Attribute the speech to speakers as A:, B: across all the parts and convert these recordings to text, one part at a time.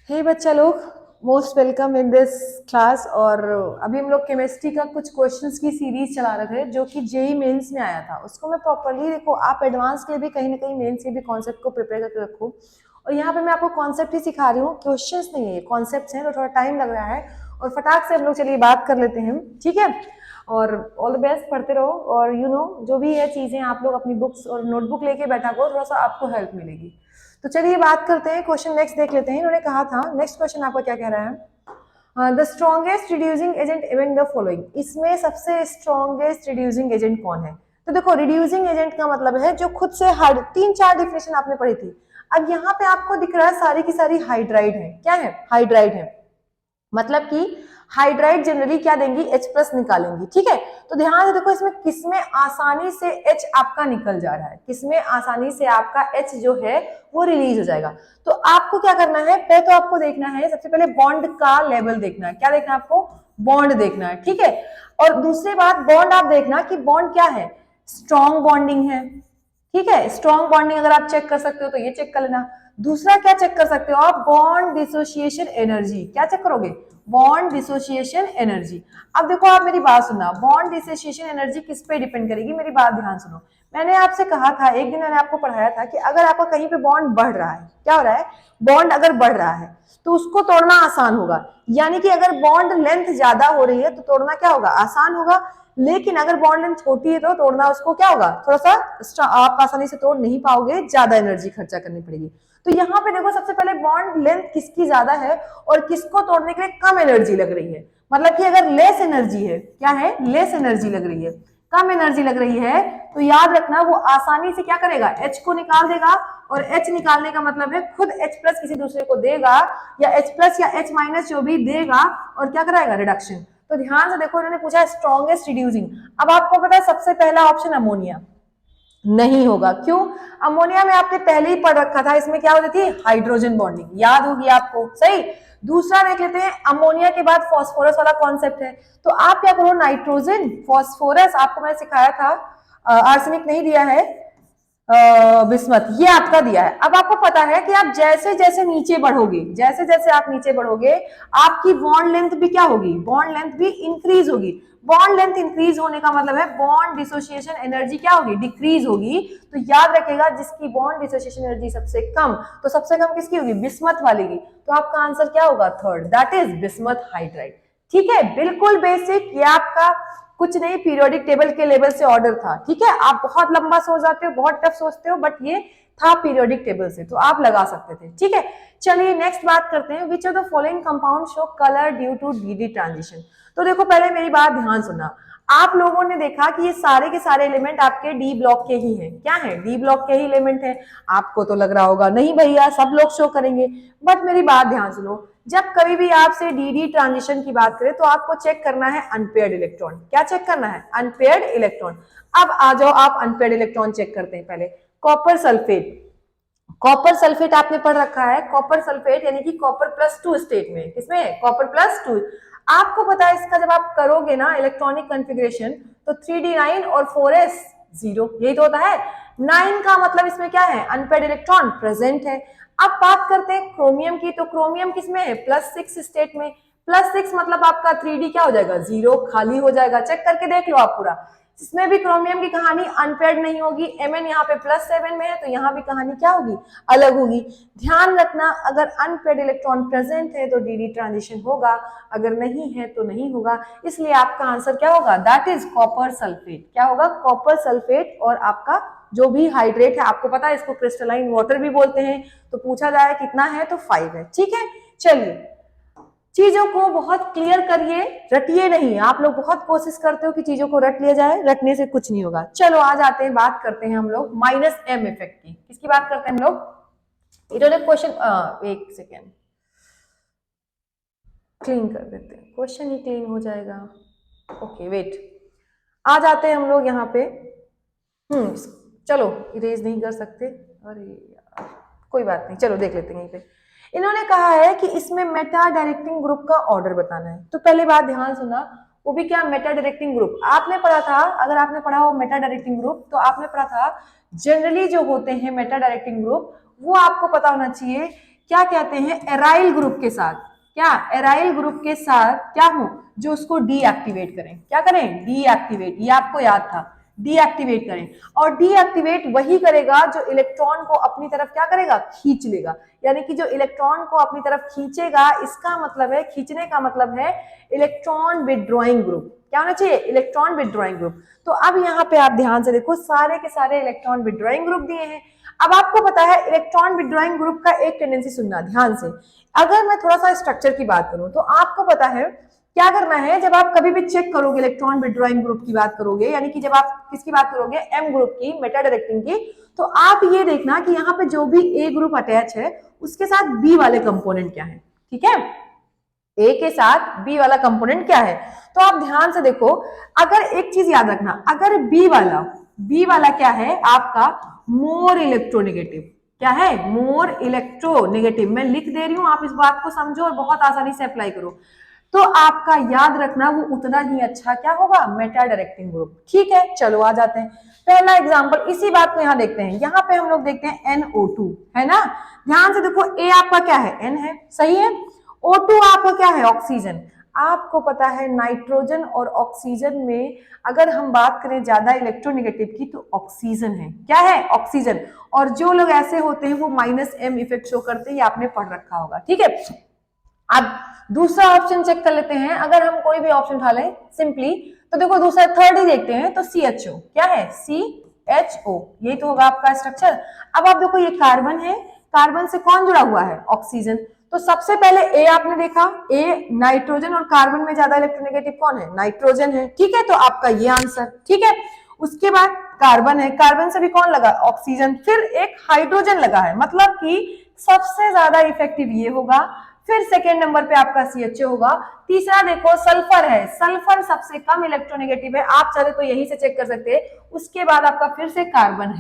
A: हे बच्चा लोग, most welcome in this class. और अभी हम लोग केमिस्ट्री का कुछ क्वेश्चंस की सीरीज चला रहे थे जो कि जेई मेंस में आया था। उसको मैं प्रॉपरली देखो, आप एडवांस के लिए भी कहीं ना कहीं मेंस के भी कॉन्सेप्ट को प्रिपेयर करके रखो। और यहाँ पे मैं आपको कॉन्सेप्ट ही सिखा रही हूँ, क्वेश्चंस नहीं है, कॉन्सेप्ट हैं, तो थोड़ा टाइम लग रहा है। और फटाक से हम लोग चलिए बात कर लेते हैं, ठीक है। और ऑल द बेस्ट, पढ़ते रहो। और जो भी है चीजें आप लोग अपनी बुक्स और नोटबुक लेके बैठा करो, थोड़ा सा आपको हेल्प मिलेगी। तो चलिए बात करते हैं, क्वेश्चन नेक्स्ट देख लेते हैं। इन्होंने कहा था, नेक्स्ट क्वेश्चन आपका क्या कह रहा है, the strongest reducing agent aiming the following. इसमें सबसे स्ट्रॉन्गेस्ट रिड्यूसिंग एजेंट कौन है? तो देखो, रिड्यूसिंग एजेंट का मतलब है जो खुद से हार्ड, तीन चार डिफिनेशन आपने पढ़ी थी। अब यहाँ पे आपको दिख रहा है सारी की सारी हाइड्राइड है। क्या है? हाइड्राइड है। मतलब कि हाइड्राइड जनरली क्या देंगी? H प्लस निकालेंगी, ठीक है। तो ध्यान से देखो, इसमें किसमें आसानी से H आपका निकल जा रहा है, किसमें आसानी से आपका H जो है वो रिलीज हो जाएगा। तो आपको क्या करना है, पहले तो आपको देखना है, सबसे पहले बॉन्ड का लेवल देखना है। क्या देखना है आपको? बॉन्ड देखना है, ठीक है। और दूसरी बात, बॉन्ड आप देखना कि बॉन्ड क्या है, स्ट्रॉन्ग बॉन्डिंग है, ठीक है। स्ट्रॉन्ग बॉन्डिंग अगर आप चेक कर सकते हो तो ये चेक कर लेना। दूसरा क्या चेक कर सकते हो आप? Bond dissociation energy. क्या चेक करोगे? Bond dissociation energy. अब देखो, आप मेरी बात सुनना, बॉन्ड डिसोसिएशन एनर्जी किस पे डिपेंड करेगी, मेरी बात ध्यान सुनो। मैंने आपसे कहा था, एक दिन मैंने आपको पढ़ाया था कि अगर आपका कहीं पे बॉन्ड बढ़ रहा है, क्या हो रहा है, बॉन्ड अगर बढ़ रहा है तो उसको तोड़ना आसान होगा। यानी कि अगर बॉन्ड लेंथ ज्यादा हो रही है तो तोड़ना क्या होगा? आसान होगा। लेकिन अगर बॉन्ड लेंथ छोटी है तो तोड़ना उसको क्या होगा? थोड़ा सा आप आसानी से तोड़ नहीं पाओगे, ज्यादा एनर्जी खर्चा करनी पड़ेगी। तो यहाँ पे देखो, सबसे पहले बॉन्ड लेंथ किसकी ज्यादा है और किसको तोड़ने के लिए कम एनर्जी लग रही है। मतलब कि अगर लेस एनर्जी है, क्या है, लेस एनर्जी लग रही है, कम एनर्जी लग रही है, तो याद रखना वो आसानी से क्या करेगा? H को निकाल देगा। और H निकालने का मतलब है खुद H प्लस किसी दूसरे को देगा, या H प्लस या H माइनस जो भी देगा, और क्या कराएगा? रिडक्शन। तो ध्यान से देखो, इन्होंने पूछा स्ट्रॉन्गेस्ट रिड्यूसिंग। अब आपको पता है सबसे पहला ऑप्शन अमोनिया नहीं होगा। क्यों? अमोनिया में आपने पहले ही पढ़ रखा था, इसमें क्या होती थी? हाइड्रोजन बॉन्डिंग, याद होगी आपको, सही। दूसरा देख लेते हैं, अमोनिया के बाद फॉस्फोरस वाला कॉन्सेप्ट है। तो आप क्या करो, नाइट्रोजन, फॉस्फोरस, आपको मैंने सिखाया था, आर्सेनिक नहीं दिया है, बिस्मथ ये आपका दिया है। अब आपको पता है कि आप जैसे जैसे नीचे बढ़ोगे, जैसे जैसे आप नीचे बढ़ोगे, आपकी बॉन्ड लेंथ भी क्या होगी? बॉन्ड लेंथ भी इंक्रीज होगी। बॉन्ड लेंथ इंक्रीज होने का मतलब है बॉन्ड डिसोसिएशन एनर्जी क्या होगी? डिक्रीज होगी। तो याद रखेगा, जिसकी बॉन्ड डिसोसिएशन एनर्जी सबसे कम, तो सबसे कम किसकी होगी? बिस्मथ वाली की। तो आपका आंसर क्या होगा? Third, that is bismuth hydride. ठीक है, बिल्कुल बेसिक, ये आपका कुछ नहीं, पीरियोडिक टेबल के लेवल से ऑर्डर था, ठीक है। आप बहुत लंबा सोच जाते हो, बहुत टफ सोचते हो, बट ये था पीरियोडिक टेबल से, तो आप लगा सकते थे, ठीक है। चलिए नेक्स्ट बात करते हैं, which of the following compound show colour due to d transition. तो देखो, पहले मेरी बात ध्यान सुनना। आप लोगों ने देखा कि ये सारे के सारे एलिमेंट आपके डी ब्लॉक के ही हैं। क्या है? डी ब्लॉक के ही एलिमेंट है। आपको तो लग रहा होगा नहीं भैया सब लोग शो करेंगे, बट मेरी बात ध्यान सुनो। जब कभी भी आपसे डी ट्रांजिशन की बात करें तो आपको चेक करना है अनपेयर्ड इलेक्ट्रॉन। क्या चेक करना है? Unpaired electron. अब आ जाओ, आप अनपेयर्ड इलेक्ट्रॉन चेक करते हैं। पहले कॉपर सल्फेट, कॉपर सल्फेट आपने पढ़ रखा है। कॉपर सल्फेट यानी कि कॉपर प्लस 2 स्टेट में, किसमें? Copper plus 2। आपको पता है इसका जब आप करोगे ना इलेक्ट्रॉनिक कॉन्फ़िगरेशन, तो 3d9 और 4s 0, यही तो होता है। 9 का मतलब इसमें क्या है? अनपेयर्ड इलेक्ट्रॉन प्रेजेंट है। अब बात करते हैं क्रोमियम की, तो क्रोमियम किसमें है? +6 स्टेट में। +6 मतलब आपका 3d क्या हो जाएगा? 0, खाली हो जाएगा। चेक करके देख लो आप पूरा, इसमें भी क्रोमियम की कहानी अनपेयर्ड नहीं होगी। Mn यहाँ पे +7 में है, तो यहाँ भी कहानी क्या होगी? अलग होगी। ध्यान रखना, अगर अनपेयर्ड इलेक्ट्रॉन प्रेजेंट है तो डी ट्रांजिशन होगा, अगर नहीं है तो नहीं होगा। इसलिए आपका आंसर क्या होगा? That is copper sulphate. क्या होगा? Copper sulphate. और आपका जो भी हाइड्रेट है, आपको पता है इसको क्रिस्टलाइन वाटर भी बोलते हैं, तो पूछा जाए कितना है तो 5 है, ठीक है। चलिए, चीजों को बहुत क्लियर करिए, रटिए नहीं। आप लोग बहुत कोशिश करते हो कि चीजों को रट लिया जाए, रटने से कुछ नहीं होगा। चलो आ जाते हैं, बात करते हैं हम लोग -m इफेक्ट की। किसकी बात करते हैं हम लोग? इन्होंने क्वेश्चन, एक सेकेंड क्लीन कर देते हैं, क्वेश्चन ही क्लीन हो जाएगा। ओके वेट, आ जाते हैं हम लोग यहाँ पे। चलो इरेज नहीं कर सकते, अरे यार कोई बात नहीं, चलो देख लेते हैं यहीं पे। इन्होंने कहा है कि इसमें मेटा डायरेक्टिंग ग्रुप का ऑर्डर बताना है। तो पहले बात ध्यान सुना, वो भी क्या? Meta directing group. आपने पढ़ा था, अगर आपने पढ़ा हो मेटा डायरेक्टिंग ग्रुप, तो आपने पढ़ा था जनरली जो होते हैं मेटा डायरेक्टिंग ग्रुप, वो आपको पता होना चाहिए क्या कहते हैं, एराइल ग्रुप के साथ, क्या एराइल ग्रुप के साथ क्या हो, जो उसको डीएक्टिवेट करें, क्या करें, डीएक्टिवेट, ये आपको याद था, डीएक्टिवेट करें। और डीएक्टिवेट वही करेगा जो इलेक्ट्रॉन को अपनी तरफ क्या करेगा, खींच लेगा, यानी कि जो इलेक्ट्रॉन को अपनी तरफ खींचेगा, इसका मतलब है, खींचने का मतलब है इलेक्ट्रॉन विथड्रॉइंग ग्रुप, क्या होना चाहिए, इलेक्ट्रॉन विथड्रॉइंग ग्रुप। तो अब यहाँ पे आप ध्यान से देखो, सारे के सारे इलेक्ट्रॉन विथड्रॉइंग ग्रुप दिए हैं। अब आपको पता है इलेक्ट्रॉन विथड्रॉइंग ग्रुप का एक टेंडेंसी, सुनना ध्यान से, अगर मैं थोड़ा सा स्ट्रक्चर की बात करूं तो आपको पता है क्या करना है, जब आप कभी भी चेक करोगे इलेक्ट्रॉन विथड्रॉइंग ग्रुप की बात करोगे, यानी कि जब आप किसकी बात करोगे, एम ग्रुप की, मेटा डायरेक्टिंग की, तो आप ये देखना कि यहाँ पे जो भी ए ग्रुप अटैच है उसके साथ बी वाले कंपोनेंट क्या है, ठीक है, ए के साथ बी वाला कंपोनेंट क्या है। तो आप ध्यान से देखो, अगर एक चीज याद रखना, अगर बी वाला क्या है आपका, मोर इलेक्ट्रोनेगेटिव, क्या है, मोर इलेक्ट्रोनेगेटिव, मैं लिख दे रही हूं, आप इस बात को समझो और बहुत आसानी से अप्लाई करो, तो आपका याद रखना वो उतना ही अच्छा क्या होगा, मेटा डायरेक्टिंग ग्रुप, ठीक है। चलो आ जाते हैं, पहला एग्जांपल, इसी बात को यहां देखते हैं, यहां पे हम लोग देखते हैं NO2, है ना, ध्यान से देखो, ए आपका क्या है, N है, सही है, O2 आपका क्या है, ऑक्सीजन। आपको पता है नाइट्रोजन और ऑक्सीजन में अगर हम बात करें ज्यादा इलेक्ट्रोनेगेटिव की तो ऑक्सीजन है, क्या है, ऑक्सीजन। और जो लोग ऐसे होते हैं वो -m इफेक्ट शो करते हैं, ये आपने पढ़ रखा होगा, ठीक है। अब दूसरा ऑप्शन चेक कर लेते हैं, अगर हम कोई भी ऑप्शन उठा लें सिंपली, तो देखो दूसरा, थर्ड ही देखते हैं, तो CHO, क्या है, CHO, ये तो होगा आपका स्ट्रक्चर। अब आप देखो ये कार्बन है, कार्बन से कौन जुड़ा हुआ है, ऑक्सीजन। तो सबसे पहले ए आपने देखा, ए नाइट्रोजन, और कार्बन में ज्यादा इलेक्ट्रोनेगेटिव कौन है, नाइट्रोजन है, ठीक है, तो आपका ये आंसर, ठीक है। उसके बाद कार्बन है, कार्बन से भी कौन लगा, ऑक्सीजन, फिर एक हाइड्रोजन लगा है, मतलब कि सबसे ज्यादा इफेक्टिव ये होगा, फिर सेकेंड नंबर पे आपका CHO होगा। तीसरा देखो सल्फर है, सल्फर सबसे कम इलेक्ट्रोनेगेटिव है, आप चाहे तो यही से चेक कर सकते हैं। उसके बाद आपका फिर से कार्बन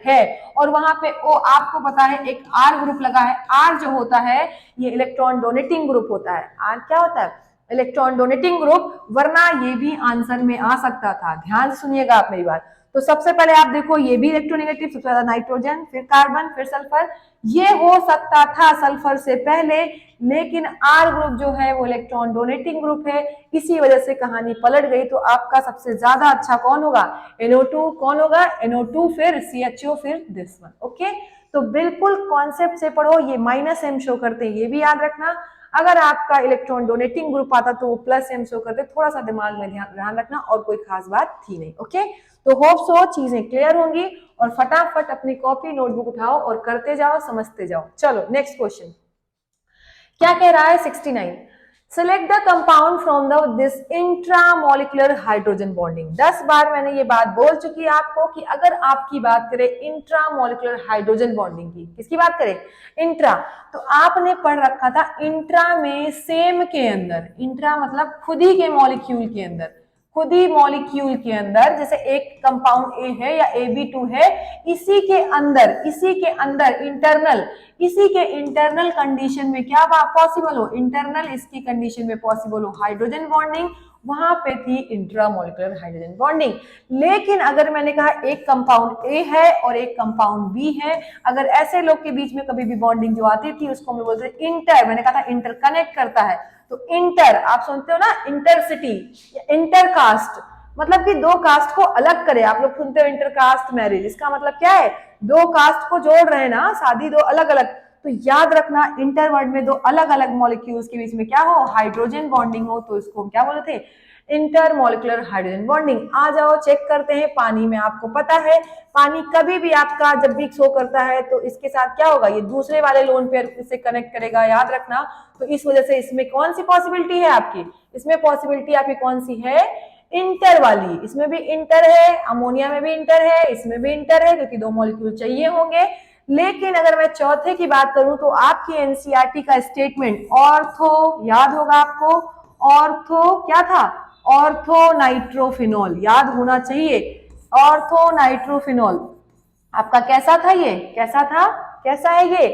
A: है, और वहां पे ओ आपको पता है एक R ग्रुप लगा है, R जो होता है ये इलेक्ट्रॉन डोनेटिंग ग्रुप होता है, R क्या होता है, इलेक्ट्रॉन डोनेटिंग ग्रुप, वरना ये भी आंसर में आ सकता था, ध्यान से सुनिएगा आप मेरी बात। तो सबसे पहले आप देखो ये भी इलेक्ट्रोनेगेटिव, सबसे ज्यादा नाइट्रोजन, फिर कार्बन, फिर सल्फर, ये हो सकता था सल्फर से पहले, लेकिन R ग्रुप जो है वो इलेक्ट्रॉन डोनेटिंग ग्रुप है, इसी वजह से कहानी पलट गई। तो आपका सबसे ज्यादा अच्छा कौन होगा, NO2, कौन होगा, NO2, फिर CHO, फिर दिस वन, ओके। तो बिल्कुल कॉन्सेप्ट से पढ़ो, ये -m शो करते हैं, ये भी याद रखना। अगर आपका इलेक्ट्रॉन डोनेटिंग ग्रुप आता तो वो +m शो करते, थोड़ा सा दिमाग में ध्यान रखना, और कोई खास बात थी नहीं, ओके। तो होप सो चीजें क्लियर होंगी, और फटाफट अपनी कॉपी नोटबुक उठाओ और करते जाओ, समझते जाओ। चलो नेक्स्ट क्वेश्चन क्या कह रहा है, 69, select the compound from the this intramolecular hydrogen bonding. 10 बार मैंने ये बात बोल चुकी है आपको कि अगर आपकी बात करें इंट्रामोलिकुलर हाइड्रोजन बॉन्डिंग की, किसकी बात करें, इंट्रा, तो आपने पढ़ रखा था इंट्रा में सेम के अंदर, इंट्रा मतलब खुद ही के मॉलिक्यूल के अंदर, खुद ही मॉलिक्यूल के अंदर, जैसे एक कंपाउंड ए है या AB2 है, इसी के अंदर इंटरनल, इसी के इंटरनल कंडीशन में क्या पॉसिबल हो, इंटरनल इसकी कंडीशन में पॉसिबल हो हाइड्रोजन बॉन्डिंग, वहां पे थी इंट्रामोलिकुलर हाइड्रोजन बॉन्डिंग। लेकिन अगर मैंने कहा एक कंपाउंड ए है और एक कंपाउंड बी है, अगर ऐसे लोग के बीच में कभी भी बॉन्डिंग जो आती थी उसको हम बोलते हैं इंटर, मैंने कहा था इंटरकनेक्ट करता है, तो इंटर आप सुनते हो ना, इंटरसिटी या इंटरकास्ट, मतलब कि दो कास्ट को अलग करे, आप लोग सुनते हो इंटरकास्ट मैरिज, इसका मतलब क्या है, दो कास्ट को जोड़ रहे हैं ना, शादी दो अलग अलग। तो याद रखना इंटर वर्ड में दो अलग अलग मॉलिक्यूल्स के बीच में क्या हो, हाइड्रोजन बॉन्डिंग हो, तो इसको हम क्या बोले थे, इंटरमोलिकुलर हाइड्रोजन बॉन्डिंग। आ जाओ चेक करते हैं, पानी में आपको पता है पानी कभी भी आपका जब भी शो करता है तो इसके साथ क्या होगा, ये दूसरे वाले लोन पेयर से कनेक्ट करेगा, याद रखना। तो इस वजह से इसमें कौन सी पॉसिबिलिटी है आपकी, इसमें पॉसिबिलिटी आपकी कौन सी है, इंटर वाली, इसमें भी इंटर है, अमोनिया में भी इंटर है, इसमें भी इंटर है, क्योंकि दो मॉलिक्यूल चाहिए होंगे। लेकिन अगर मैं चौथे की बात करूं तो आपकी एनसीईआरटी का स्टेटमेंट ऑर्थो, याद होगा आपको, ऑर्थो क्या था, ऑर्थो नाइट्रोफिनॉल, याद होना चाहिए, ऑर्थो नाइट्रोफिनॉल आपका कैसा था, ये कैसा था, कैसा है ये,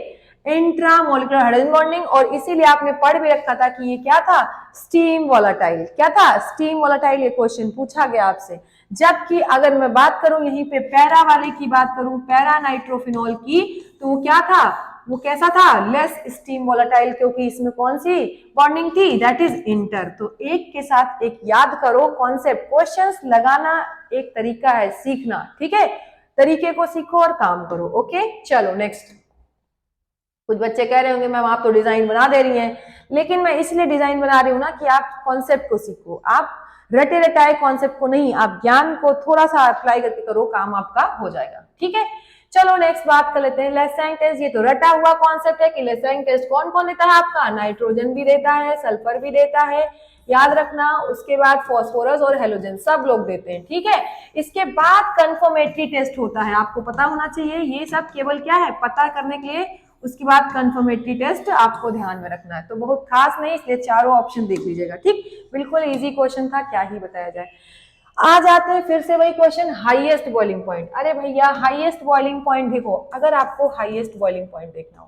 A: इंट्रामोलिकुलर हाइड्रोजन बॉन्डिंग। और इसीलिए आपने पढ़ भी रखा था कि ये क्या था, स्टीम वोलेटाइल, क्या था, स्टीम वोलेटाइल, ये क्वेश्चन पूछा गया आपसे। जबकि अगर मैं बात करूं यहीं पे पैरा वाले की बात करूं, पैरा नाइट्रोफिनॉल की, तो वो क्या था, वो कैसा था, लेस स्टीम वोलेटाइल, क्योंकि इसमें कौन सी बॉन्डिंग थी, दैट इज इंटर। तो एक के साथ एक याद करो कॉन्सेप्ट, क्वेश्चंस लगाना एक तरीका है सीखना, ठीक है, तरीके को सीखो और काम करो। ओके चलो नेक्स्ट। कुछ बच्चे कह रहे होंगे मैम आप तो डिजाइन बना दे रही हैं, लेकिन मैं इसलिए डिजाइन बना रही हूँ ना कि आप कॉन्सेप्ट को सीखो, आप रटे रटाए कॉन्सेप्ट को नहीं, आप ज्ञान को थोड़ा सा अप्लाई करके करो, काम आपका हो जाएगा, ठीक है। चलो नेक्स्ट बात कर लेते हैं लेसैंग टेस्ट। ये तो रटा हुआ कॉन्सेप्ट है कि लेसैंग टेस्ट कौन कौन देता है आपका, नाइट्रोजन भी देता है, सल्फर भी देता है, याद रखना। उसके बाद फॉस्फोरस और हेलोजन सब लोग देते हैं, ठीक है। इसके बाद कंफर्मेटरी टेस्ट होता है, आपको पता होना चाहिए, ये सब केवल क्या है पता करने के लिए। उसके बाद कंफर्मेटरी टेस्ट आपको ध्यान में रखना है, तो बहुत खास नहीं, इसलिए चारों ऑप्शन देख लीजिएगा, ठीक। बिल्कुल इजी क्वेश्चन था, क्या ही बताया जाए। आ जाते हैं फिर से वही क्वेश्चन, हाईएस्ट बॉइलिंग पॉइंट। अरे भैया हाईएस्ट बॉइलिंग पॉइंट देखो, अगर आपको हाईएस्ट बॉइलिंग पॉइंट देखना हो,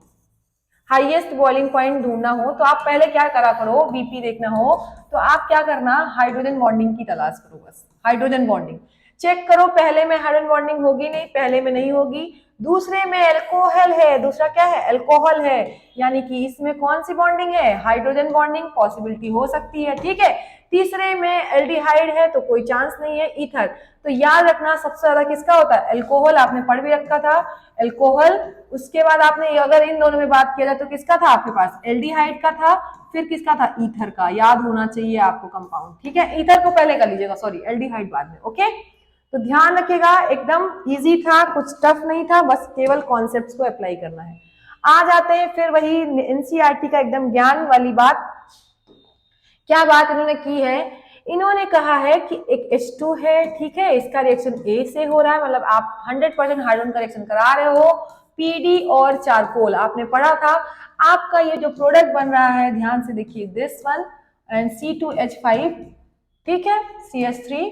A: हाईएस्ट बॉइलिंग पॉइंट ढूंढना हो, तो आप पहले क्या करा करो, बीपी देखना हो तो आप क्या करना, हाइड्रोजन बॉन्डिंग की तलाश करो, बस हाइड्रोजन बॉन्डिंग चेक करो। पहले में हाइड्रोजन बॉन्डिंग होगी नहीं, पहले में नहीं होगी, दूसरे में एल्कोहल है, दूसरा क्या है अल्कोहल है, यानी कि इसमें कौन सी बॉन्डिंग है, हाइड्रोजन बॉन्डिंग, पॉसिबिलिटी हो सकती है, ठीक है। तीसरे में एल्डिहाइड है तो कोई चांस नहीं है, ईथर। तो याद रखना सबसे ज्यादा किसका होता है, एल्कोहल, आपने पढ़ भी रखा था एल्कोहल। उसके बाद आपने अगर इन दोनों में बात किया जाए तो किसका था आपके पास, एल्डिहाइड का था, फिर किसका था, ईथर का, याद होना चाहिए आपको कंपाउंड, ठीक है। ईथर को पहले कर लीजिएगा, सॉरी एल्डिहाइड बाद में, ओके। तो ध्यान रखिएगा एकदम इजी था, कुछ टफ नहीं था, बस केवल कॉन्सेप्ट्स को अप्लाई करना है। आ जाते हैं फिर वही एनसीईआरटी का एकदम ज्ञान वाली बात। क्या बात इन्होंने की है, इन्होंने कहा है कि एक H2 है, ठीक है, इसका रिएक्शन A से हो रहा है, मतलब आप 100% हाइड्रोजन का रिएक्शन करा रहे हो, PD और चारकोल आपने पढ़ा था। आपका ये जो प्रोडक्ट बन रहा है, ध्यान से देखिए, दिस वन एंड C2H5, ठीक है, CH3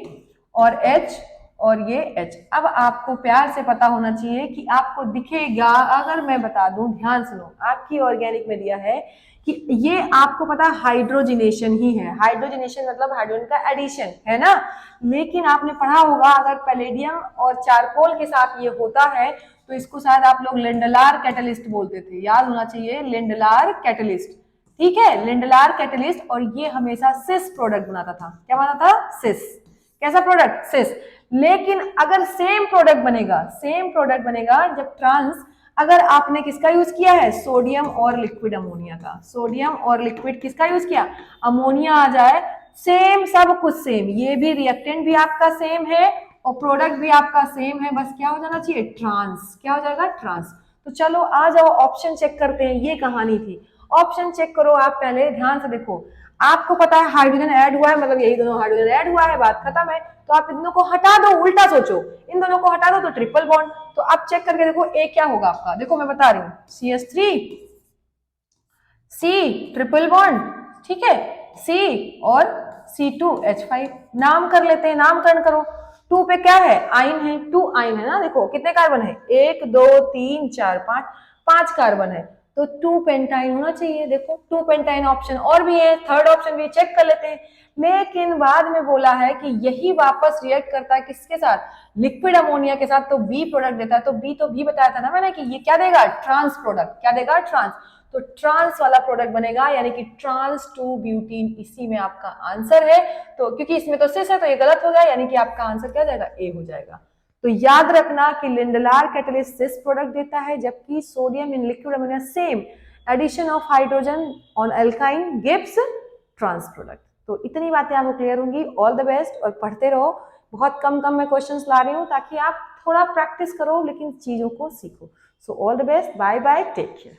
A: और H और ये H। अब आपको प्यार से पता होना चाहिए कि आपको दिखेगा, अगर मैं बता दूं, ध्यान सुनो, आपकी ऑर्गेनिक में दिया है कि ये आपको पता हाइड्रोजिनेशन ही है, हाइड्रोजिनेशन मतलब हाइड्रोजन का एडिशन है ना। लेकिन आपने पढ़ा होगा अगर पैलेडियम और चारकोल के साथ ये होता है तो इसको शायद आप लोग लेंडलार कैटलिस्ट बोलते थे, याद होना चाहिए, लेंडलार कैटलिस्ट, ठीक है, लेंडलार कैटलिस्ट। और ये हमेशा सिस प्रोडक्ट बनाता था, क्या बनाता था, सिस, कैसा प्रोडक्ट, सिस। लेकिन अगर सेम प्रोडक्ट बनेगा, सेम प्रोडक्ट बनेगा जब ट्रांस, अगर आपने किसका यूज किया है, सोडियम और लिक्विड अमोनिया का, सोडियम और लिक्विड किसका यूज किया, अमोनिया आ जाए, सेम सब कुछ सेम, ये भी रिएक्टेंट भी आपका सेम है और प्रोडक्ट भी आपका सेम है, बस क्या हो जाना चाहिए, ट्रांस, क्या हो जाएगा, ट्रांस। तो चलो आ जाओ ऑप्शन चेक करते हैं, ये कहानी थी। ऑप्शन चेक करो आप, पहले ध्यान से देखो, आपको पता है हाइड्रोजन ऐड हुआ है, मतलब यही दोनों हाइड्रोजन ऐड हुआ है, बात खत्म है। तो आप इन दोनों को हटा दो, उल्टा सोचो, इन दोनों को हटा दो तो ट्रिपल बॉन्ड। तो अब चेक करके देखो ए क्या होगा आपका, देखो मैं बता रही हूँ, CH3 C ट्रिपल बॉन्ड, ठीक है, C और C2H5, नाम कर लेते हैं, नामकरण करो। 2 पे क्या है, आइन है, 2 आइन है ना, देखो कितने कार्बन है, 1 2 3 4 5, 5 कार्बन है, तो 2 पेंटाइन होना चाहिए। देखो 2 पेंटाइन ऑप्शन और भी है, थर्ड ऑप्शन भी चेक कर लेते हैं। लेकिन बाद में बोला है कि यही वापस रिएक्ट करता है किसके साथ, लिक्विड अमोनिया के साथ, तो बी प्रोडक्ट देता है। तो बी तो भी बताया था ना मैंने कि ये क्या देगा, ट्रांस प्रोडक्ट, क्या देगा, ट्रांस। तो ट्रांस वाला प्रोडक्ट बनेगा, यानी कि ट्रांस 2 ब्यूटीन, इसी में आपका आंसर है। तो क्योंकि इसमें तो सिस है तो ये गलत हो गया, यानी कि आपका आंसर क्या जाएगा, ए हो जाएगा। तो याद रखना कि लिंडलार कैटलिस्ट सिस प्रोडक्ट देता है, जबकि sodium in liquid ammonia same addition of hydrogen on alkyne gives trans product. तो इतनी बातें आपको क्लियर होंगी, ऑल द बेस्ट, और पढ़ते रहो, बहुत कम मैं क्वेश्चंस ला रही हूँ ताकि आप थोड़ा प्रैक्टिस करो लेकिन चीजों को सीखो। So all the best, bye bye, take care.